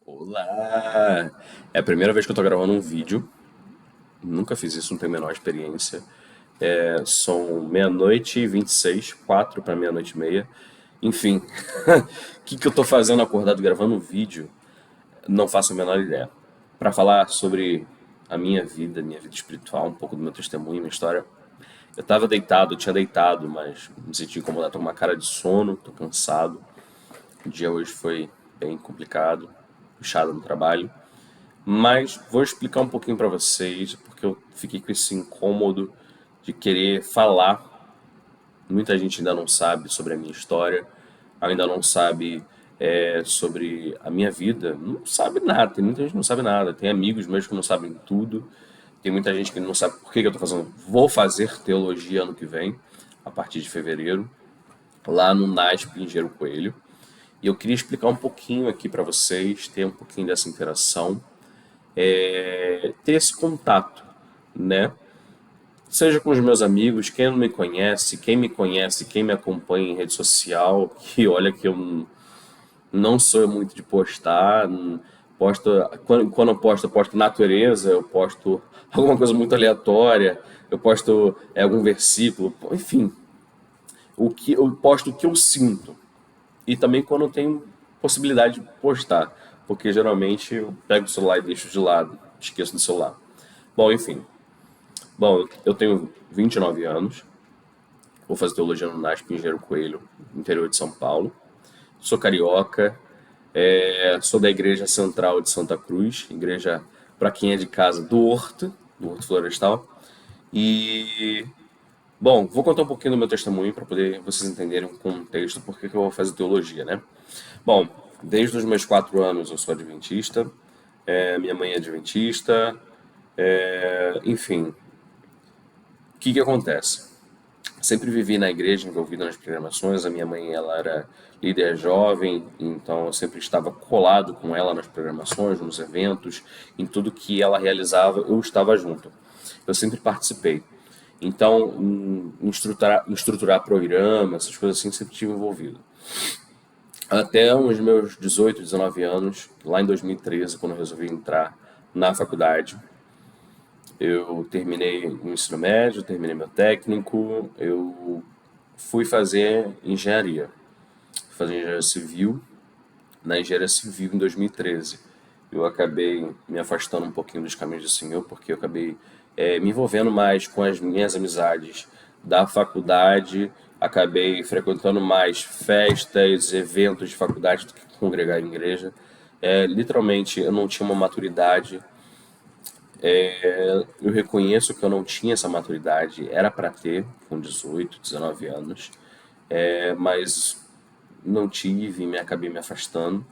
Olá! É a primeira vez que eu tô gravando um vídeo. Nunca fiz isso, não tenho a menor experiência. São meia-noite e 26, 4 para meia-noite e meia. Enfim, o que eu tô fazendo acordado gravando um vídeo? Não faço a menor ideia. Para falar sobre a minha vida espiritual, um pouco do meu testemunho, minha história. Eu tava deitado, eu tinha deitado, mas me senti incomodado, tô com uma cara de sono, tô cansado. O dia hoje foi bem complicado, puxado no trabalho. Mas vou explicar um pouquinho para vocês, porque eu fiquei com esse incômodo de querer falar. Muita gente ainda não sabe sobre a minha história, ainda não sabe sobre a minha vida, não sabe nada. Tem muita gente que não sabe nada. Tem amigos meus que não sabem tudo. Tem muita gente que não sabe por que que eu tô fazendo. Vou fazer teologia ano que vem, a partir de fevereiro, lá no NASP em Engenheiro Coelho. E eu queria explicar um pouquinho aqui para vocês, ter um pouquinho dessa interação, ter esse contato, né? Seja com os meus amigos, quem não me conhece, quem me acompanha em rede social, que olha que eu não sou muito de postar, posto, quando eu posto natureza, eu posto alguma coisa muito aleatória, eu posto algum versículo, enfim, eu posto o que eu sinto. E também quando eu tenho possibilidade de postar, porque geralmente eu pego o celular e deixo de lado, esqueço do celular. Bom, enfim. Bom, eu tenho 29 anos, vou fazer teologia no NASP em Engenheiro Coelho, interior de São Paulo. Sou carioca, sou da Igreja Central de Santa Cruz, igreja para quem é de casa do Horto Florestal. E, bom, vou contar um pouquinho do meu testemunho para poder vocês entenderem o contexto, por que que eu vou fazer teologia, né? Bom, desde os meus 4 anos eu sou adventista, minha mãe é adventista, enfim. O que que acontece? Sempre vivi na igreja, envolvido nas programações. A minha mãe, ela era líder jovem, então eu sempre estava colado com ela nas programações, nos eventos, em tudo que ela realizava, eu estava junto. Eu sempre participei. Então, em estruturar programas, essas coisas assim, sempre estive envolvido. Até os meus 18, 19 anos, lá em 2013, quando eu resolvi entrar na faculdade, eu terminei o ensino médio, terminei meu técnico, eu fui fazer engenharia. Fui fazer engenharia civil. Na engenharia civil em 2013, eu acabei me afastando um pouquinho dos caminhos do Senhor, porque eu acabei me envolvendo mais com as minhas amizades da faculdade, acabei frequentando mais festas, eventos de faculdade do que congregar em igreja. Literalmente, eu não tinha uma maturidade. Eu reconheço que eu não tinha essa maturidade, era para ter com 18, 19 anos, mas não tive, me acabei me afastando.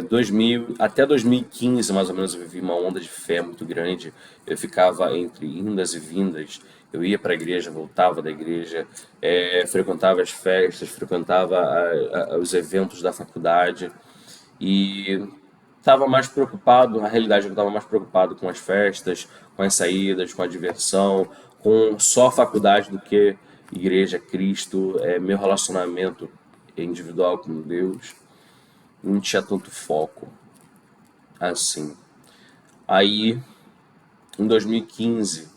2000, até 2015, mais ou menos, eu vivi uma onda de fé muito grande. Eu ficava entre indas e vindas. Eu ia para a igreja, voltava da igreja, frequentava as festas, frequentava os eventos da faculdade e estava mais preocupado, na realidade eu estava mais preocupado com as festas, com as saídas, com a diversão, com só a faculdade do que igreja, Cristo, meu relacionamento individual com Deus. Não tinha tanto foco assim. Aí, em 2015,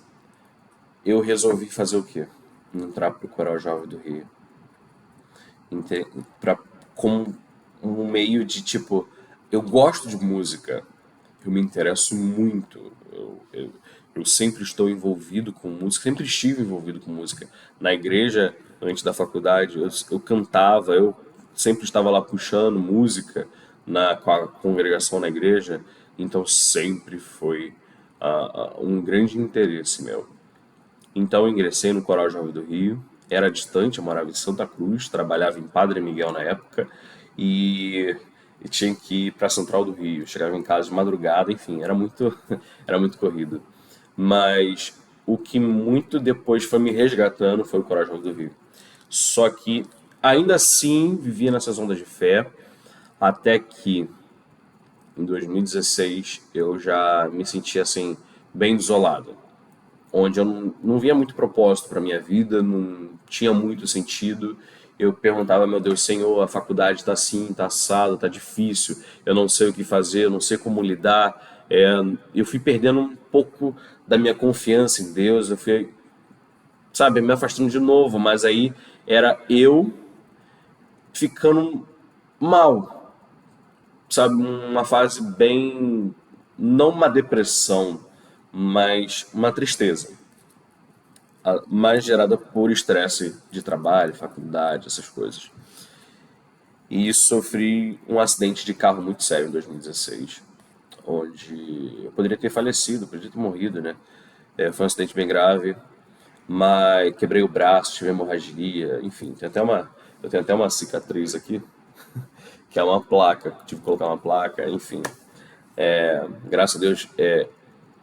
eu resolvi fazer o quê? Entrar pro Coral Jovem do Rio. Pra, como um meio de tipo, eu gosto de música, eu me interesso muito, eu sempre estou envolvido com música, sempre estive envolvido com música. Na igreja, antes da faculdade, eu cantava, eu sempre estava lá puxando música com a congregação na igreja, então sempre foi um grande interesse meu. Então eu ingressei no Coral Jovem do Rio, era distante, eu morava em Santa Cruz, trabalhava em Padre Miguel na época e, e tinha que ir para a Central do Rio. Chegava em casa de madrugada, enfim, era muito, era muito corrido. Mas o que muito depois foi me resgatando foi o Coral Jovem do Rio. Só que ainda assim vivia nessas ondas de fé, até que em 2016 eu já me sentia assim, bem desolado, onde eu não via muito propósito para minha vida, não tinha muito sentido eu perguntava, meu Deus, Senhor, a faculdade tá assim, tá assado, tá difícil, eu não sei o que fazer, eu não sei como lidar. Eu fui perdendo um pouco da minha confiança em Deus, eu fui, sabe, me afastando de novo, mas aí era eu ficando mal, sabe, uma fase bem, não uma depressão, mas uma tristeza, mais gerada por estresse de trabalho, faculdade, essas coisas. E sofri um acidente de carro muito sério em 2016, onde eu poderia ter falecido, poderia ter morrido, né? Foi um acidente bem grave, mas quebrei o braço, tive hemorragia, enfim, eu tenho até uma cicatriz aqui, que é uma placa, tive que colocar uma placa, enfim. Graças a Deus,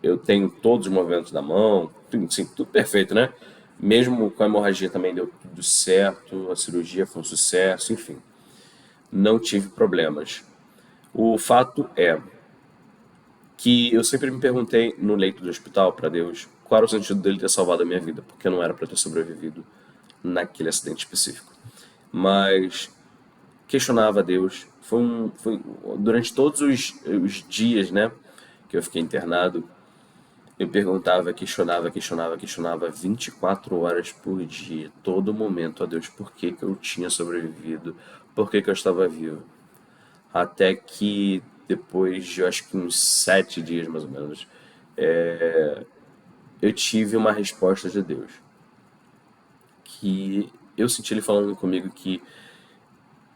eu tenho todos os movimentos da mão, sim, tudo perfeito, né? Mesmo com a hemorragia também deu tudo certo, a cirurgia foi um sucesso, enfim, não tive problemas. O fato é que eu sempre me perguntei no leito do hospital para Deus qual era o sentido dele ter salvado a minha vida, porque não era para eu ter sobrevivido naquele acidente específico. Mas questionava a Deus. Foi durante todos os dias, né, que eu fiquei internado, eu perguntava, questionava 24 horas por dia, todo momento a Deus, por que que eu tinha sobrevivido, por que que eu estava vivo. Até que depois de, eu acho que uns 7 dias mais ou menos, eu tive uma resposta de Deus. Que eu senti ele falando comigo que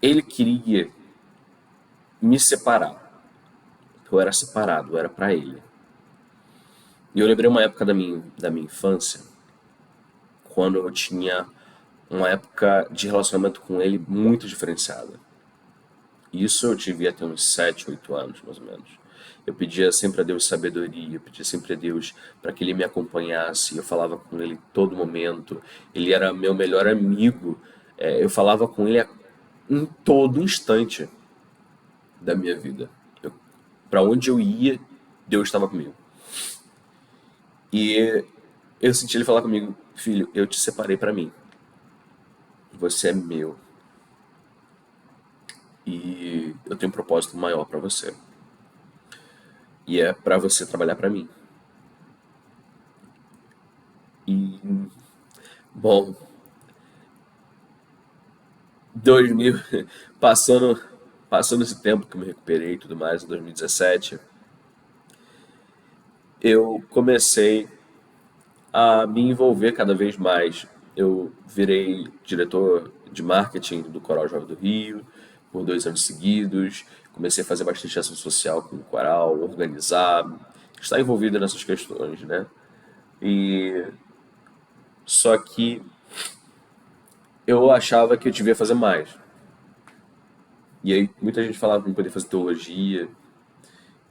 ele queria me separar. Eu era separado, eu era para ele. E eu lembrei uma época da minha infância, quando eu tinha uma época de relacionamento com ele muito diferenciada. Isso eu devia ter uns 7, 8 anos, mais ou menos. Eu pedia sempre a Deus sabedoria, eu pedia sempre a Deus para que Ele me acompanhasse. Eu falava com Ele todo momento. Ele era meu melhor amigo. Eu falava com Ele em todo instante da minha vida. Para onde eu ia, Deus estava comigo. E eu senti Ele falar comigo: filho, eu te separei para mim. Você é meu. E eu tenho um propósito maior para você. E é para você trabalhar para mim. E, bom, 2000, passando, passando esse tempo que eu me recuperei e tudo mais, em 2017, eu comecei a me envolver cada vez mais. Eu virei diretor de marketing do Coral Jovem do Rio por 2 anos seguidos. Comecei a fazer bastante ação social com o coral, organizar, estar envolvido nessas questões, né? E só que eu achava que eu devia fazer mais. E aí muita gente falava que não podia fazer teologia,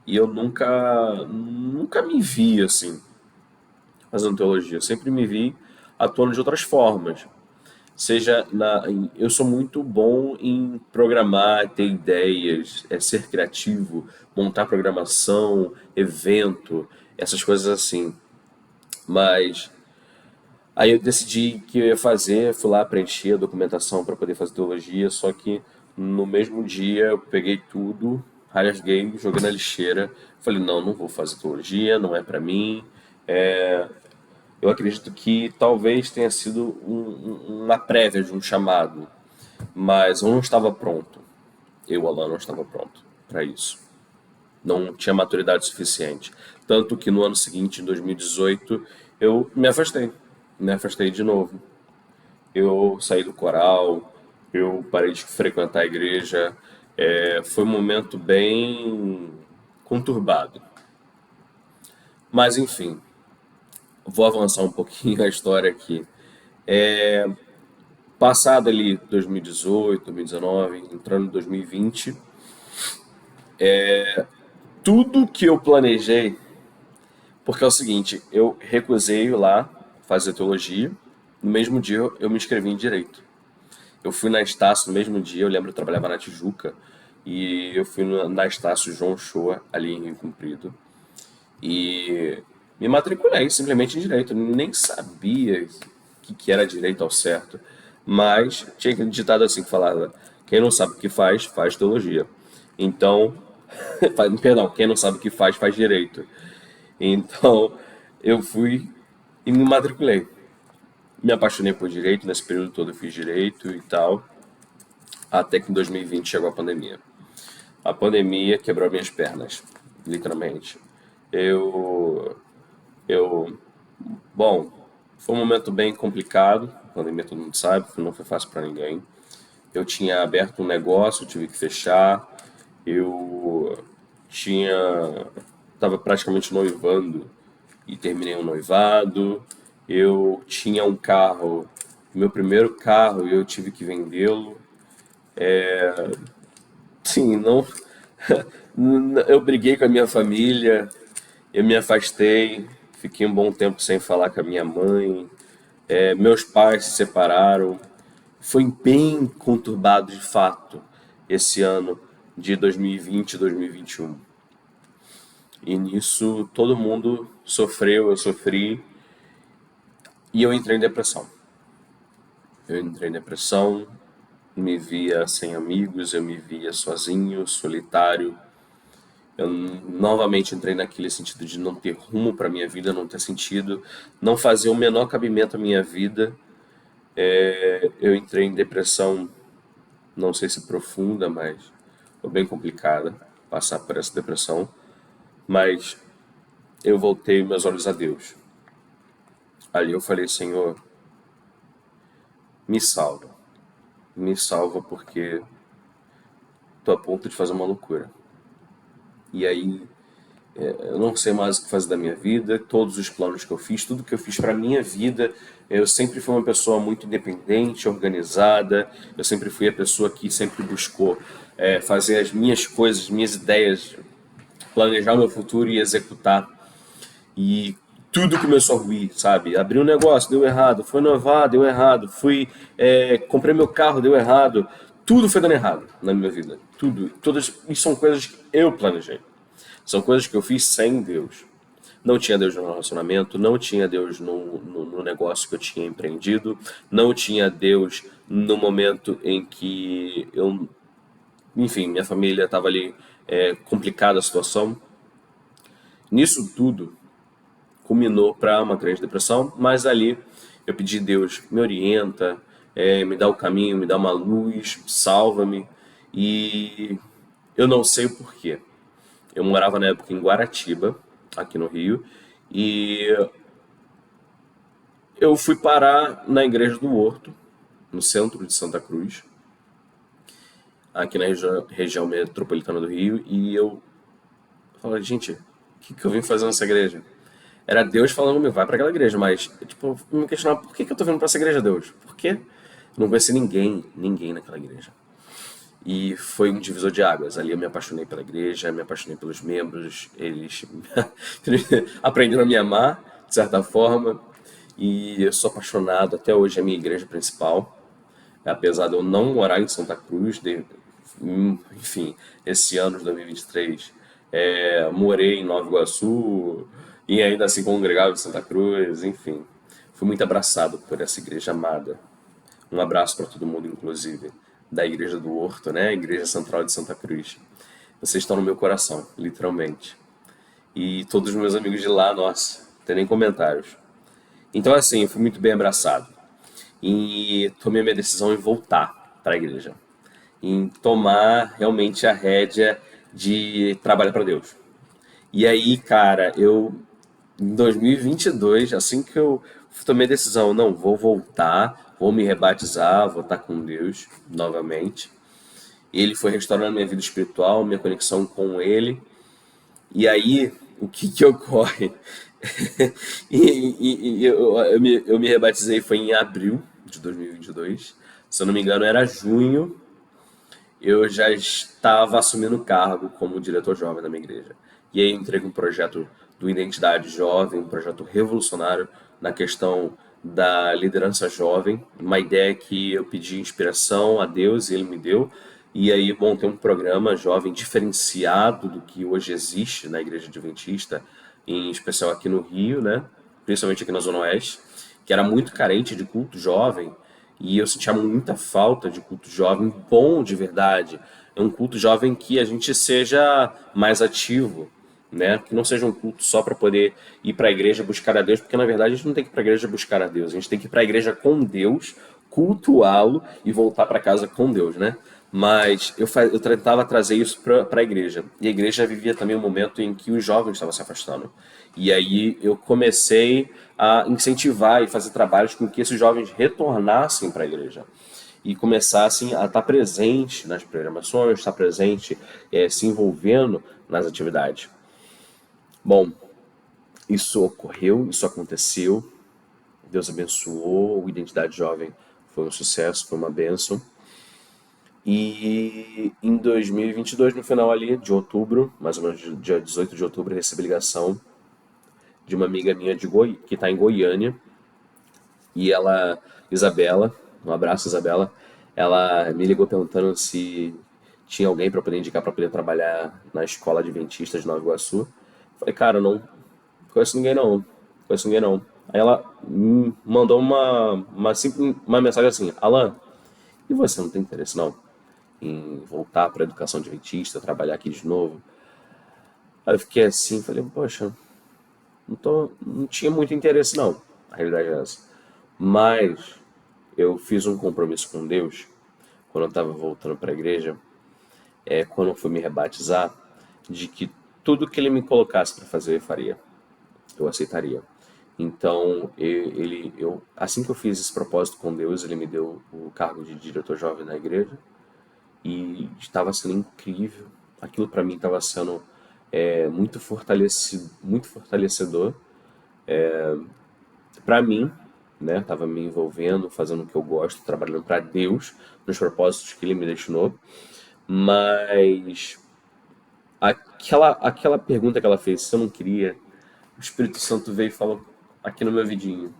e eu nunca me vi assim, fazendo teologia. Eu sempre me vi atuando de outras formas. Eu sou muito bom em programar, ter ideias, ser criativo, montar programação, evento, essas coisas assim. Mas aí eu decidi que eu ia fazer, fui lá preencher a documentação para poder fazer teologia, só que no mesmo dia eu peguei tudo, rasguei, joguei na lixeira, falei, não, não vou fazer teologia, não é para mim. Eu acredito que talvez tenha sido uma prévia de um chamado, mas eu não estava pronto. Eu, Alan, não estava pronto para isso. Não tinha maturidade suficiente. Tanto que no ano seguinte, em 2018, eu me afastei. Me afastei de novo. Eu saí do coral, eu parei de frequentar a igreja. Foi um momento bem conturbado. Mas enfim, vou avançar um pouquinho a história aqui. Passado ali 2018, 2019, entrando em 2020, tudo que eu planejei, porque é o seguinte, eu recusei lá fazer teologia, no mesmo dia eu me inscrevi em direito. Eu fui na Estácio no mesmo dia, eu lembro que eu trabalhava na Tijuca, e eu fui na Estácio João Shoa, ali em Rio Comprido, e me matriculei simplesmente em direito. Eu nem sabia o que era direito ao certo, Mas tinha aquele ditado assim que falava: quem não sabe o que faz, faz teologia. Então, perdão, quem não sabe o que faz, faz direito. Então, eu fui e me matriculei. Me apaixonei por direito, nesse período todo eu fiz direito e tal, até que em 2020 chegou a pandemia. A pandemia quebrou minhas pernas, literalmente. Eu, eu, bom, foi um momento bem complicado, a pandemia todo mundo sabe, não foi fácil para ninguém. Eu tinha aberto um negócio, tive que fechar. Eu tinha, estava praticamente noivando e terminei um noivado. Eu tinha um carro, meu primeiro carro, e eu tive que vendê-lo. Sim, não. Eu briguei com a minha família, eu me afastei, fiquei um bom tempo sem falar com a minha mãe. Meus pais se separaram. Foi bem conturbado de fato esse ano de 2020 e 2021. E nisso todo mundo sofreu, eu sofri e eu entrei em depressão. Eu entrei em depressão, me via sem amigos, eu me via sozinho, solitário. Eu novamente entrei naquele sentido de não ter rumo para minha vida, não ter sentido, não fazer o menor cabimento à minha vida. Eu entrei em depressão, não sei se profunda, mas foi bem complicada passar por essa depressão. Mas eu voltei meus olhos a Deus. Ali eu falei: Senhor, me salva. Me salva porque tô a ponto de fazer uma loucura. E aí eu não sei mais o que fazer da minha vida, todos os planos que eu fiz, tudo que eu fiz para minha vida, eu sempre fui uma pessoa muito independente, organizada, eu sempre fui a pessoa que sempre buscou fazer as minhas coisas, minhas ideias, planejar o meu futuro e executar. E tudo começou a ruir, sabe? Abri um negócio, deu errado. Foi inovar, deu errado. Comprei meu carro, deu errado. Tudo foi dando errado na minha vida. Tudo. Todas, e são coisas que eu planejei. São coisas que eu fiz sem Deus. Não tinha Deus no meu relacionamento, não tinha Deus no negócio que eu tinha empreendido, não tinha Deus no momento em que eu, enfim, minha família estava ali complicada a situação. Nisso tudo, culminou para uma grande depressão, mas ali eu pedi: Deus, me orienta, me dá o caminho, me dá uma luz, salva-me. E eu não sei o porquê. Eu morava na época em Guaratiba, aqui no Rio, e eu fui parar na Igreja do Horto, no centro de Santa Cruz, aqui na região metropolitana do Rio, e eu falei: gente, o que eu vim fazer nessa igreja? Era Deus falando comigo: vai para aquela igreja, mas, tipo, eu me questionava: por que eu tô vindo para essa igreja, Deus? Por quê? Eu não conheci ninguém naquela igreja. E foi um divisor de águas. Ali eu me apaixonei pela igreja, me apaixonei pelos membros, eles aprenderam a me amar, de certa forma, e eu sou apaixonado. Até hoje é a minha igreja principal, apesar de eu não morar em Santa Cruz, enfim, esse ano de 2023, morei em Nova Iguaçu e ainda assim congregava em Santa Cruz, enfim. Fui muito abraçado por essa igreja amada. Um abraço para todo mundo, inclusive, da Igreja do Horto, né? Igreja Central de Santa Cruz. Vocês estão no meu coração, literalmente. E todos os meus amigos de lá, nossa, não tem nem comentários. Então, assim, eu fui muito bem abraçado. E tomei a minha decisão em voltar para a igreja. Em tomar realmente a rédea de trabalho para Deus. E aí, cara, em 2022, assim que eu tomei a decisão: não, vou voltar, vou me rebatizar, vou estar com Deus novamente. Ele foi restaurando minha vida espiritual, minha conexão com Ele. E aí, o que que ocorre? Eu me rebatizei foi em abril de 2022. Se eu não me engano, era junho. Eu já estava assumindo o cargo como diretor jovem da minha igreja. E aí eu entrei com um projeto do Identidade Jovem, um projeto revolucionário na questão da liderança jovem, uma ideia que eu pedi inspiração a Deus e Ele me deu. E aí montei um programa jovem diferenciado do que hoje existe na Igreja Adventista, em especial aqui no Rio, né? Principalmente aqui na Zona Oeste, que era muito carente de culto jovem. E eu sentia muita falta de culto jovem bom de verdade. É um culto jovem que a gente seja mais ativo, né? Que não seja um culto só para poder ir para a igreja buscar a Deus, porque na verdade a gente não tem que ir para a igreja buscar a Deus, a gente tem que ir para a igreja com Deus, cultuá-lo e voltar para casa com Deus, né? Mas eu tentava trazer isso para a igreja. E a igreja vivia também um momento em que os jovens estavam se afastando. E aí eu comecei a incentivar e fazer trabalhos com que esses jovens retornassem para a igreja e começassem a estar presente nas programações, estar presente, se envolvendo nas atividades. Bom, isso ocorreu, isso aconteceu, Deus abençoou, o Identidade Jovem foi um sucesso, foi uma bênção. E em 2022, no final ali de outubro, mais ou menos dia 18 de outubro, eu recebi ligação de uma amiga minha que está em Goiânia, e ela, Isabela, um abraço Isabela, ela me ligou perguntando se tinha alguém para poder indicar para poder trabalhar na escola adventista de Nova Iguaçu. Falei, cara, não conheço ninguém não, conheço ninguém não. Aí ela mandou uma mensagem assim, Alan, e você não tem interesse não em voltar para a educação adventista, trabalhar aqui de novo? Aí eu fiquei assim, falei, poxa, não tinha muito interesse não, a realidade é essa. Mas eu fiz um compromisso com Deus quando eu estava voltando para a igreja, quando eu fui me rebatizar, de que tudo que ele me colocasse para fazer eu faria, eu aceitaria. Então, assim que eu fiz esse propósito com Deus, ele me deu o cargo de diretor jovem na igreja e estava sendo incrível. Aquilo para mim estava sendo muito fortalecedor para mim, né? Tava me envolvendo, fazendo o que eu gosto, trabalhando para Deus, nos propósitos que Ele me destinou. Mas aquela pergunta que ela fez, se eu não queria, o Espírito Santo veio e falou aqui no meu vidinho: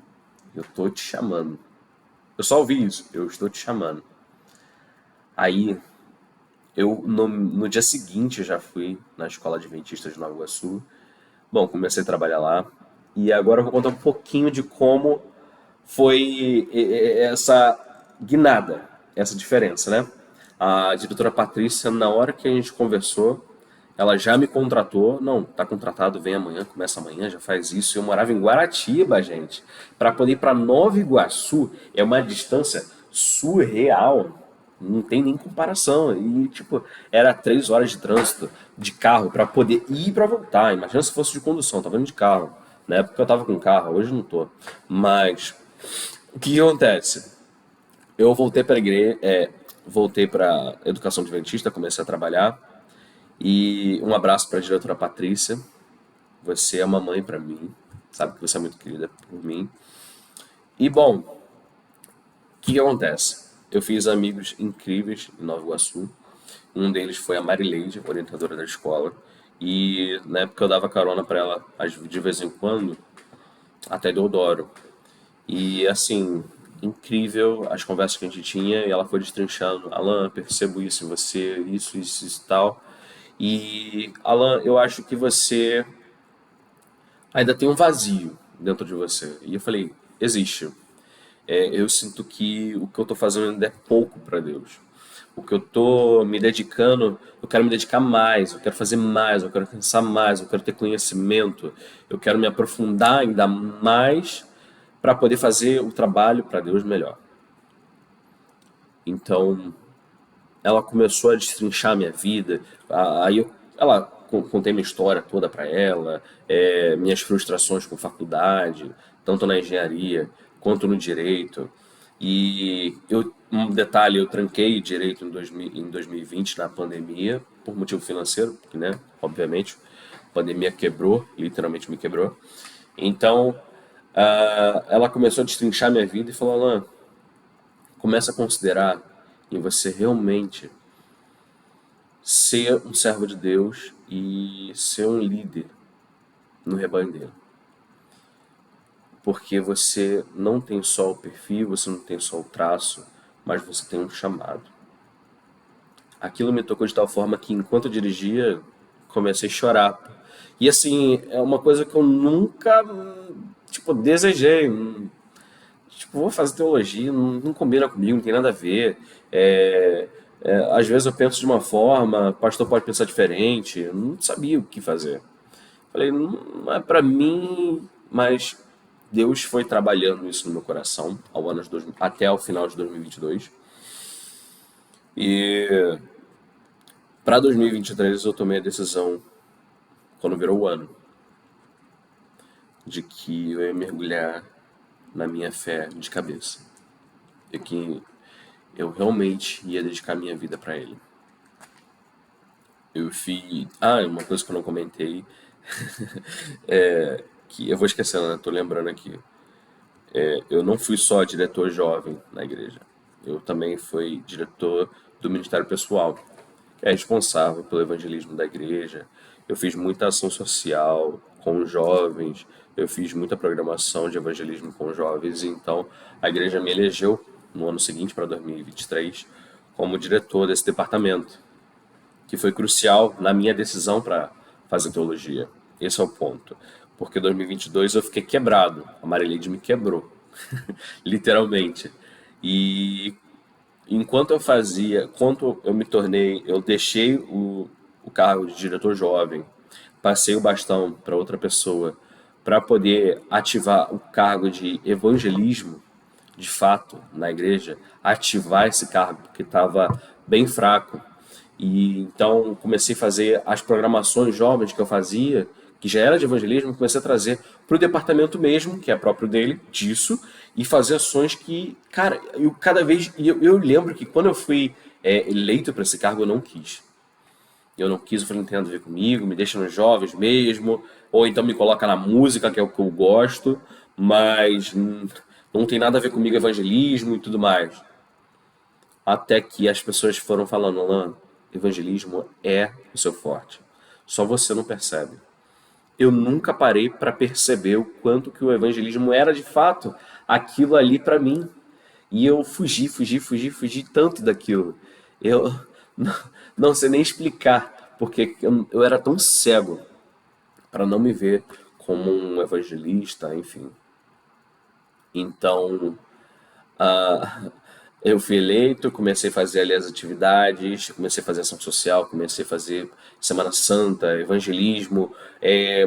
eu tô te chamando. Eu só ouvi isso, eu estou te chamando. Aí, no dia seguinte, eu já fui na escola adventista de Nova Iguaçu. Bom, comecei a trabalhar lá. E agora eu vou contar um pouquinho de como foi essa guinada, essa diferença, né? A diretora Patrícia, na hora que a gente conversou, ela já me contratou. Não, tá contratado, vem amanhã, começa amanhã, já faz isso. Eu morava em Guaratiba, gente. Para poder ir para Nova Iguaçu é uma distância surreal. Não tem nem comparação. E, tipo, era 3 horas de trânsito de carro para poder ir para voltar. Imagina se fosse de condução, tava indo de carro. Na época eu tava com carro, hoje não tô. Mas o que acontece? Eu voltei para igreja, voltei para educação adventista, comecei a trabalhar e um abraço para a diretora Patrícia. Você é uma mãe para mim, sabe que você é muito querida por mim. E bom, o que acontece? Eu fiz amigos incríveis em Nova Iguaçu. Um deles foi a Marileide, orientadora da escola. E na época eu dava carona para ela de vez em quando, até Deodoro. E assim, incrível as conversas que a gente tinha e ela foi destrinchando. Alan, percebo isso em você, isso e tal. E Alan, eu acho que você ainda tem um vazio dentro de você. E eu falei, existe. Eu sinto que o que eu tô fazendo ainda é pouco para Deus. O que eu tô me dedicando, eu quero me dedicar mais, eu quero fazer mais, eu quero pensar mais, eu quero ter conhecimento, eu quero me aprofundar ainda mais para poder fazer o trabalho para Deus melhor. Então, ela começou a destrinchar a minha vida. Ela contei minha história toda para ela, minhas frustrações com faculdade, tanto na engenharia quanto no direito. Um detalhe, eu tranquei direito em 2020 na pandemia por motivo financeiro, porque, né, obviamente, a pandemia quebrou, literalmente me quebrou. Então, ela começou a destrinchar minha vida e falou, Alan, começa a considerar em você realmente ser um servo de Deus e ser um líder no rebanho dele. Porque você não tem só o perfil, você não tem só o traço, mas você tem um chamado. Aquilo me tocou de tal forma que enquanto eu dirigia, comecei a chorar. E assim, é uma coisa que eu nunca, tipo, desejei. tipo, vou fazer teologia, não combina comigo, não tem nada a ver. É, às vezes eu penso de uma forma, o pastor pode pensar diferente, eu não sabia o que fazer. Falei, não é pra mim, mas Deus foi trabalhando isso no meu coração até o final de 2022. E para 2023 eu tomei a decisão, quando virou o ano, de que eu ia mergulhar na minha fé de cabeça. E que eu realmente ia dedicar minha vida para Ele. Eu fiz. Ah, uma coisa que eu não comentei, que eu vou esquecendo, né? Tô lembrando aqui. Eu não fui só diretor jovem na igreja. Eu também fui diretor do Ministério Pessoal, que é responsável pelo evangelismo da igreja. Eu fiz muita ação social com jovens, eu fiz muita programação de evangelismo com jovens, então a igreja me elegeu no ano seguinte, para 2023, como diretor desse departamento, que foi crucial na minha decisão para fazer teologia. Esse é o ponto. Porque em 2022 eu fiquei quebrado, a Marileide me quebrou, literalmente. E enquanto eu fazia, quando eu me tornei, eu deixei o cargo de diretor jovem, passei o bastão para outra pessoa, para poder ativar o cargo de evangelismo, de fato, na igreja, ativar esse cargo, porque estava bem fraco. E então comecei a fazer as programações jovens que eu fazia, que já era de evangelismo, comecei a trazer para o departamento mesmo, que é próprio dele, disso, e fazer ações que, cara, eu cada vez. Eu lembro que quando eu fui eleito para esse cargo, eu não quis. Eu não quis, eu falei, não tem nada a ver comigo, me deixa nos jovens mesmo, ou então me coloca na música, que é o que eu gosto, mas não tem nada a ver comigo evangelismo e tudo mais. Até que as pessoas foram falando, Alan, evangelismo é o seu forte. Só você não percebe. Eu nunca parei para perceber o quanto que o evangelismo era de fato aquilo ali para mim. E eu fugi tanto daquilo. Eu não, não sei nem explicar, porque eu era tão cego para não me ver como um evangelista, enfim. Então, eu fui eleito, comecei a fazer ali as atividades, comecei a fazer ação social, comecei a fazer Semana Santa, evangelismo,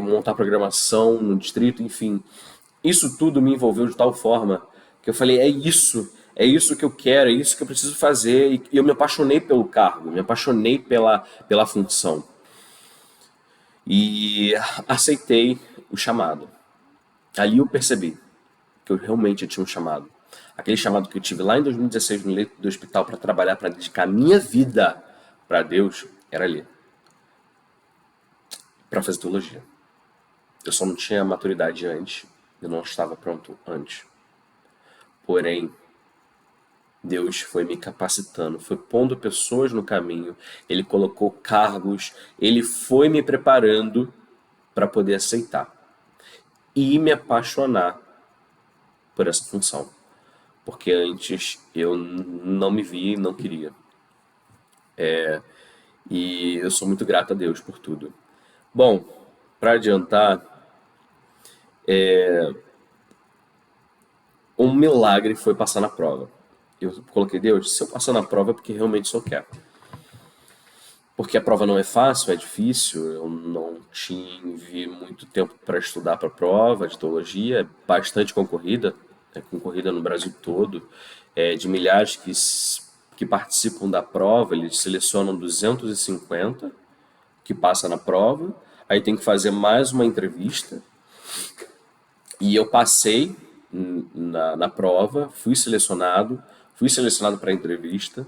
montar programação no distrito, enfim. Isso tudo me envolveu de tal forma que eu falei, é isso que eu quero, é isso que eu preciso fazer. E eu me apaixonei pelo cargo, me apaixonei pela função. E aceitei o chamado. Ali eu percebi que eu realmente tinha um chamado. Aquele chamado que eu tive lá em 2016 no leito do hospital para trabalhar, para dedicar minha vida para Deus, era ali, para fazer teologia. Eu só não tinha maturidade antes, eu não estava pronto antes. Porém, Deus foi me capacitando, foi pondo pessoas no caminho, Ele colocou cargos, Ele foi me preparando para poder aceitar e me apaixonar por essa função. Porque antes eu não me via e não queria. E eu sou muito grato a Deus por tudo. Bom, para adiantar, um milagre foi passar na prova. Eu coloquei, Deus, se eu passar na prova é porque realmente só quero. Porque a prova não é fácil, é difícil, eu não tive muito tempo para estudar para a prova de teologia, é bastante concorrida, é concorrida no Brasil todo, de milhares que participam da prova, eles selecionam 250 que passa na prova, aí tem que fazer mais uma entrevista, e eu passei na prova, fui selecionado para a entrevista,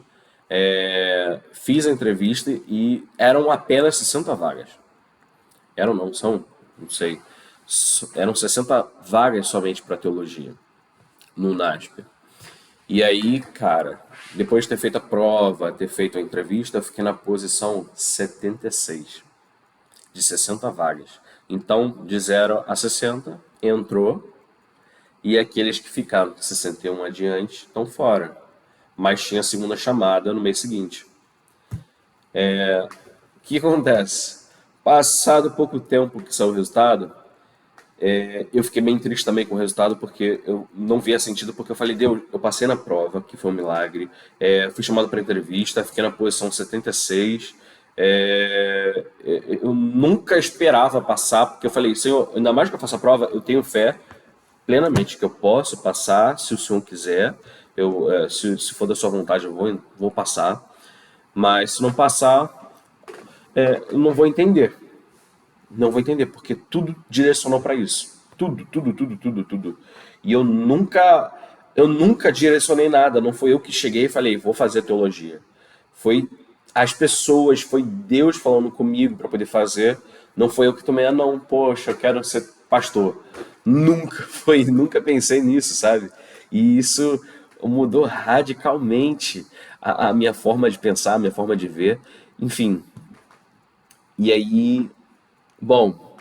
fiz a entrevista e eram apenas 60 vagas. Eram não, são, não sei, eram 60 vagas somente para teologia no NASP. E aí, cara, depois de ter feito a prova, ter feito a entrevista, eu fiquei na posição 76 de 60 vagas. Então, de 0 a 60, entrou, e aqueles que ficaram de 61 adiante estão fora. Mas tinha a segunda chamada no mês seguinte. O que acontece? Passado pouco tempo que saiu o resultado, Eu fiquei bem triste também com o resultado, porque eu não via sentido, porque eu falei, Deus, eu passei na prova, que foi um milagre, fui chamado para entrevista, fiquei na posição 76, eu nunca esperava passar, porque eu falei, Senhor, ainda mais que eu faça a prova, eu tenho fé plenamente que eu posso passar, se o Senhor quiser, se for da sua vontade, vou passar, mas se não passar, eu não vou entender. Não vou entender, porque tudo direcionou para isso. Tudo, tudo, tudo, tudo, tudo. E eu nunca direcionei nada. Não foi eu que cheguei e falei, vou fazer teologia. Foi as pessoas, foi Deus falando comigo para poder fazer. Não foi eu que tomei, não, poxa, eu quero ser pastor. Nunca foi, nunca pensei nisso, sabe? E isso mudou radicalmente a minha forma de pensar, a minha forma de ver. Enfim, e aí, bom,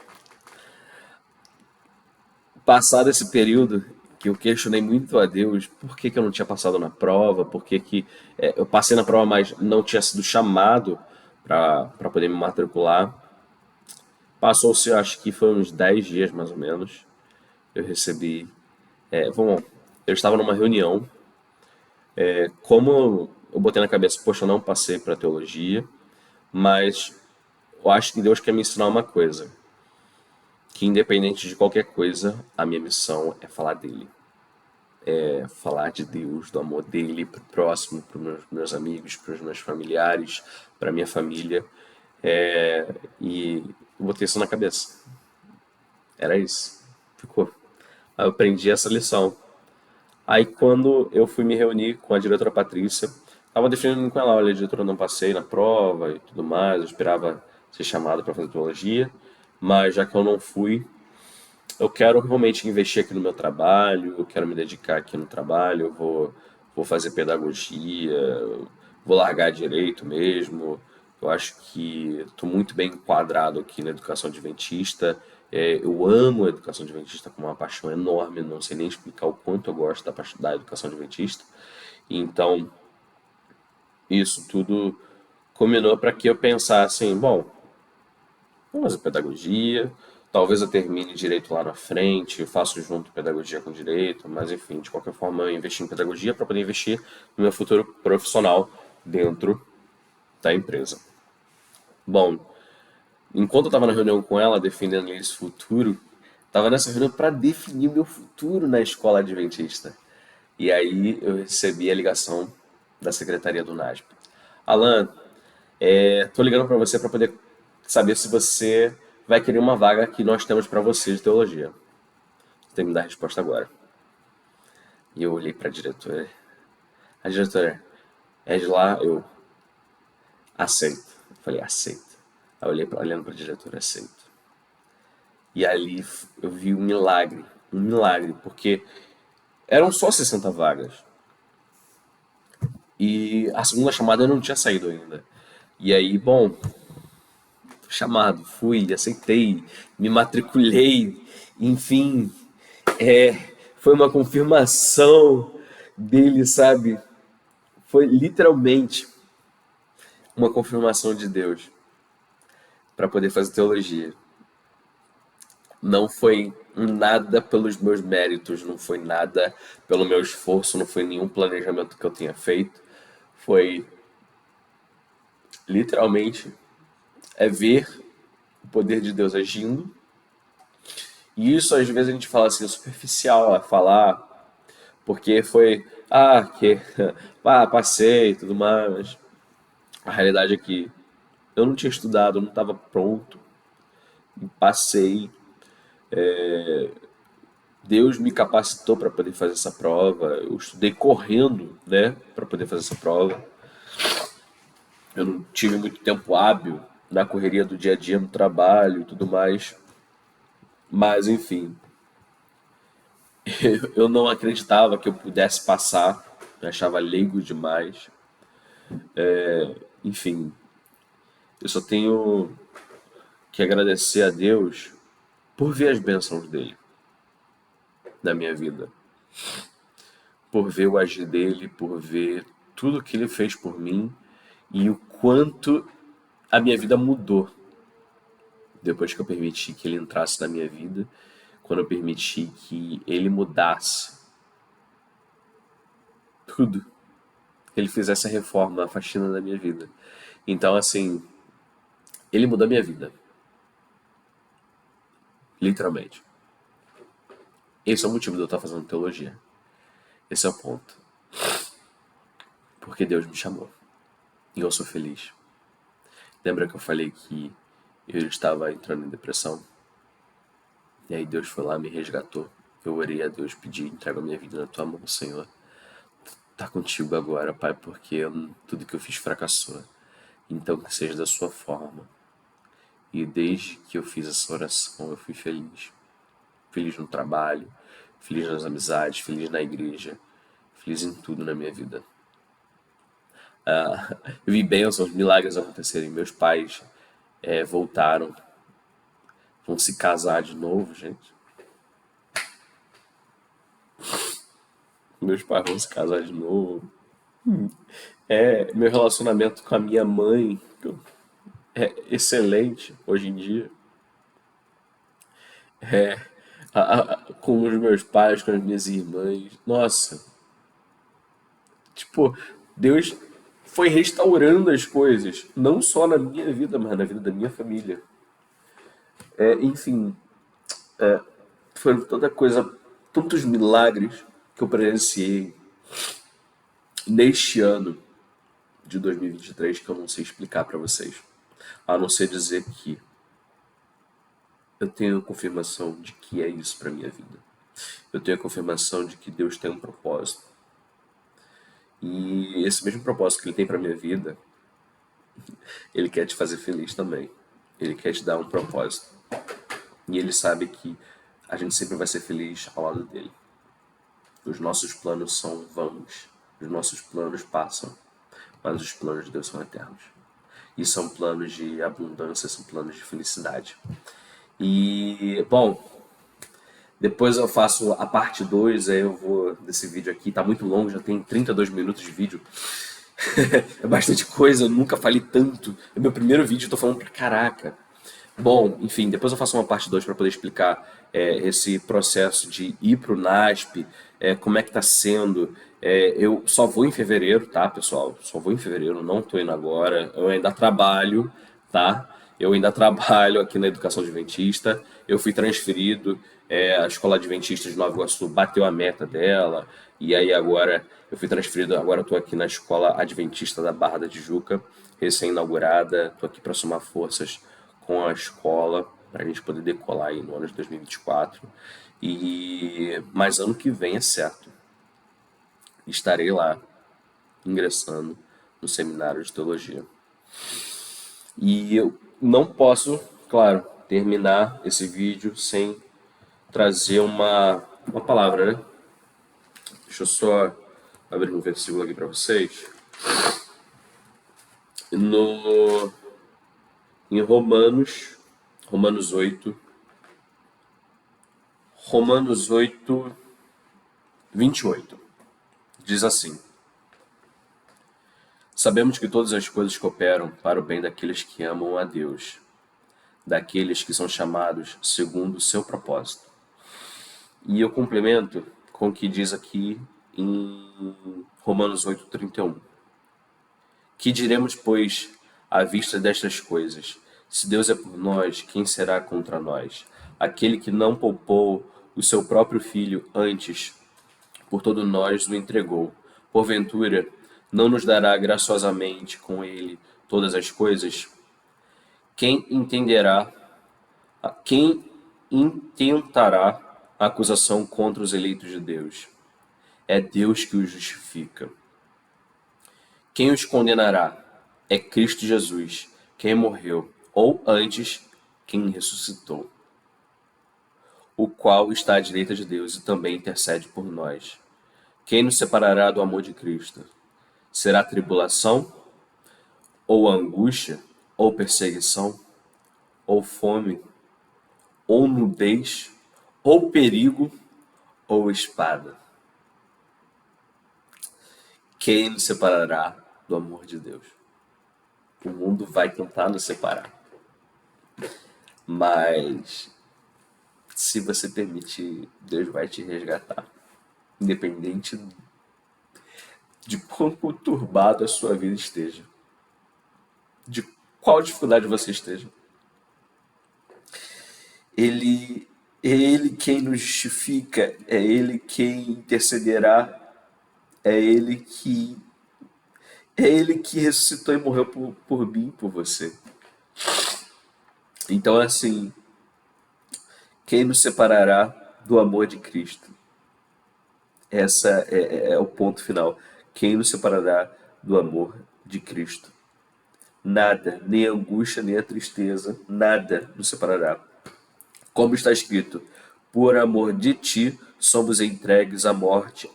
passado esse período que eu questionei muito a Deus por que que eu não tinha passado na prova, por que que eu passei na prova, mas não tinha sido chamado para poder me matricular. Passou-se, eu acho que foi uns 10 dias mais ou menos. Eu recebi. Bom, eu estava numa reunião. Como eu botei na cabeça, poxa, eu não passei para teologia, mas eu acho que Deus quer me ensinar uma coisa: que independente de qualquer coisa, a minha missão é falar dele. Falar de Deus, do amor dele pro próximo, para os meus amigos, para os meus familiares, para minha família. E eu botei isso na cabeça. Era isso. Ficou. Aí eu aprendi essa lição. Aí quando eu fui me reunir com a diretora Patrícia, tava definindo com ela, olha, diretora, eu não passei na prova e tudo mais, eu esperava ser chamado para fazer teologia, mas já que eu não fui, eu quero realmente investir aqui no meu trabalho, eu quero me dedicar aqui no trabalho, eu vou fazer pedagogia, eu vou largar direito mesmo. Eu acho que estou muito bem enquadrado aqui na educação adventista. Eu amo a educação adventista com uma paixão enorme, não sei nem explicar o quanto eu gosto da educação adventista. Então, isso tudo combinou para que eu pensasse assim, bom, vou fazer pedagogia, talvez eu termine direito lá na frente, eu faço junto pedagogia com direito, mas enfim, de qualquer forma eu investi em pedagogia para poder investir no meu futuro profissional dentro da empresa. Bom, enquanto eu estava na reunião com ela, defendendo esse futuro, estava nessa reunião para definir meu futuro na escola adventista. E aí eu recebi a ligação da secretaria do NASP. Alan, tô ligando para você para poder saber se você vai querer uma vaga que nós temos para você de teologia. Você tem que me dar a resposta agora. E eu olhei para a diretora. A diretora, é de lá, eu aceito. Eu falei, aceito. Aí eu olhei olhando para a diretora, aceito. E ali eu vi um milagre, porque eram só 60 vagas. E a segunda chamada eu não tinha saído ainda. E aí, bom, chamado, fui, aceitei, me matriculei, enfim, é, foi uma confirmação dele, sabe? Foi literalmente uma confirmação de Deus para poder fazer teologia. Não foi nada pelos meus méritos, não foi nada pelo meu esforço, não foi nenhum planejamento que eu tenha feito. Foi literalmente ver o poder de Deus agindo. E isso às vezes a gente fala assim, é superficial a falar, porque foi, que passei e tudo mais, mas a realidade é que eu não tinha estudado, eu não estava pronto, passei, Deus me capacitou para poder fazer essa prova, eu estudei correndo, né, para poder fazer essa prova. Eu não tive muito tempo hábil na correria do dia a dia no trabalho e tudo mais, mas enfim, eu não acreditava que eu pudesse passar, me achava leigo demais. Enfim, eu só tenho que agradecer a Deus por ver as bênçãos dele na minha vida, por ver o agir dele, por ver tudo que ele fez por mim e o quanto a minha vida mudou depois que eu permiti que ele entrasse na minha vida, quando eu permiti que ele mudasse tudo, ele fizesse a reforma, a faxina da minha vida. Então, assim, ele mudou a minha vida, literalmente. Esse é o motivo de eu estar fazendo teologia. Esse é o ponto. Porque Deus me chamou. E eu sou feliz. Lembra que eu falei que eu estava entrando em depressão? E aí Deus foi lá, me resgatou. Eu orei a Deus, pedi, entrego a minha vida na tua mão, Senhor. Tá contigo agora, Pai, porque tudo que eu fiz fracassou. Então que seja da sua forma. E desde que eu fiz essa oração, eu fui feliz. Feliz no trabalho, feliz nas amizades, feliz na igreja, feliz em tudo na minha vida. Eu vi bênçãos, milagres acontecerem. Meus pais voltaram, vão se casar de novo, gente. Meus pais vão se casar de novo. Meu relacionamento com a minha mãe é excelente hoje em dia. Com os meus pais, com as minhas irmãs. Nossa, tipo, Deus foi restaurando as coisas, não só na minha vida, mas na vida da minha família. Enfim, foi tanta coisa, tantos milagres que eu presenciei neste ano de 2023 que eu não sei explicar para vocês. A não ser dizer que eu tenho a confirmação de que é isso para minha vida. Eu tenho a confirmação de que Deus tem um propósito. E esse mesmo propósito que Ele tem para minha vida, Ele quer te fazer feliz também. Ele quer te dar um propósito. E Ele sabe que a gente sempre vai ser feliz ao lado dele. Os nossos planos são vãos. Os nossos planos passam. Mas os planos de Deus são eternos. E são planos de abundância, são planos de felicidade. E, bom, depois eu faço a parte 2, aí eu vou desse vídeo aqui. Tá muito longo, já tem 32 minutos de vídeo. É bastante coisa, eu nunca falei tanto. É meu primeiro vídeo, eu tô falando pra caraca. Bom, enfim, depois eu faço uma parte 2 para poder explicar esse processo de ir pro NASP, como é que tá sendo. Eu só vou em fevereiro, tá, pessoal? Só vou em fevereiro, não tô indo agora. Eu ainda trabalho, tá? Eu ainda trabalho aqui na Educação Adventista. Eu fui transferido, a Escola Adventista de Nova Iguaçu bateu a meta dela. E aí agora eu fui transferido, agora eu tô aqui na Escola Adventista da Barra da Tijuca, recém-inaugurada. Tô aqui para somar forças com a escola para a gente poder decolar aí no ano de 2024. Mas ano que vem é certo. Estarei lá ingressando no seminário de teologia. E eu não posso, claro, terminar esse vídeo sem trazer uma palavra, né? Deixa eu só abrir um versículo aqui para vocês. No, em Romanos 8, Romanos 8, 28. Diz assim: Sabemos que todas as coisas cooperam para o bem daqueles que amam a Deus, daqueles que são chamados segundo o seu propósito. E eu complemento com o que diz aqui em Romanos 8:31. Que diremos, pois, à vista destas coisas? Se Deus é por nós, quem será contra nós? Aquele que não poupou o seu próprio filho, antes por todos nós o entregou. Porventura, não nos dará graciosamente com ele todas as coisas? Quem entenderá, quem intentará a acusação contra os eleitos de Deus? É Deus que os justifica. Quem os condenará? É Cristo Jesus, quem morreu, ou antes, quem ressuscitou, o qual está à direita de Deus e também intercede por nós. Quem nos separará do amor de Cristo? Será tribulação, ou angústia, ou perseguição, ou fome, ou nudez, ou perigo, ou espada? Quem nos separará do amor de Deus? O mundo vai tentar nos separar. Mas Se você permitir, Deus vai te resgatar. Independente de quão conturbado a sua vida esteja, de qual dificuldade você esteja. Ele é Ele quem nos justifica, é Ele quem intercederá, é Ele que é Ele que ressuscitou e morreu por mim, por você. Então, assim, quem nos separará do amor de Cristo? Essa é o ponto final. Quem nos separará do amor de Cristo? Nada, nem a angústia, nem a tristeza, nada nos separará. Como está escrito, por amor de ti somos entregues à morte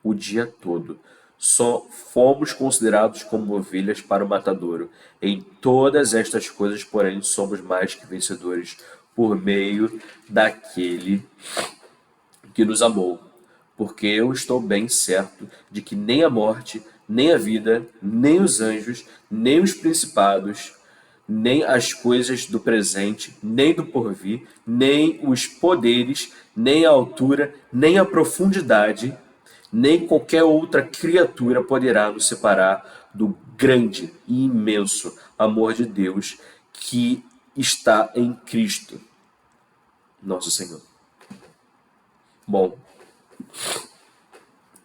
o dia todo. Só fomos considerados como ovelhas para o matadouro. Em todas estas coisas, porém, somos mais que vencedores por meio daquele que nos amou. Porque eu estou bem certo de que nem a morte, nem a vida, nem os anjos, nem os principados, nem as coisas do presente, nem do porvir, nem os poderes, nem a altura, nem a profundidade, nem qualquer outra criatura poderá nos separar do grande e imenso amor de Deus que está em Cristo, nosso Senhor. Bom,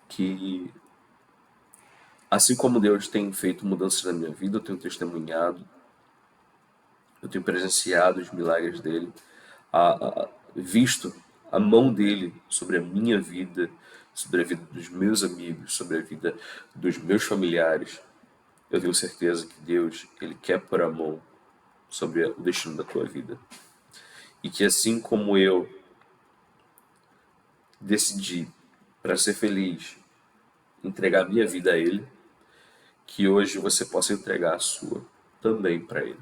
que assim como Deus tem feito mudanças na minha vida, eu tenho testemunhado, eu tenho presenciado os milagres dele, visto a mão dele sobre a minha vida, sobre a vida dos meus amigos, sobre a vida dos meus familiares. Eu tenho certeza que Deus, ele quer pôr a mão sobre o destino da tua vida. E que assim como eu decidi, para ser feliz, entregar minha vida a ele, que hoje você possa entregar a sua também para ele.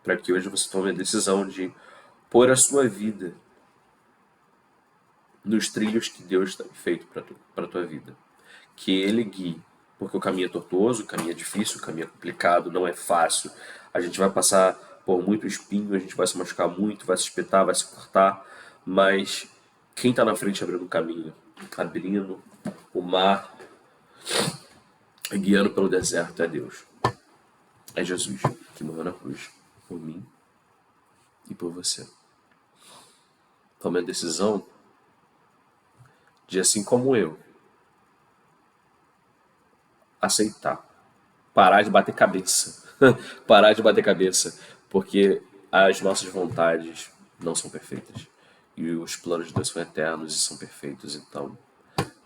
Para que hoje você tome a decisão de pôr a sua vida nos trilhos que Deus tem feito para a tua vida. Que ele guie, porque o caminho é tortuoso, o caminho é difícil, o caminho é complicado, não é fácil. A gente vai passar por muito espinho, a gente vai se machucar muito, vai se espetar, vai se cortar, mas quem está na frente abrindo o caminho, abrindo o mar, guiando pelo deserto, é Deus. É Jesus que morreu na cruz por mim e por você. Tome a decisão de, assim como eu, aceitar. Parar de bater cabeça. Parar de bater cabeça. Porque as nossas vontades não são perfeitas. E os planos de Deus são eternos e são perfeitos. Então,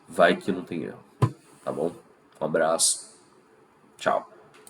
vai que não tem erro. Tá bom? Um abraço. Tchau.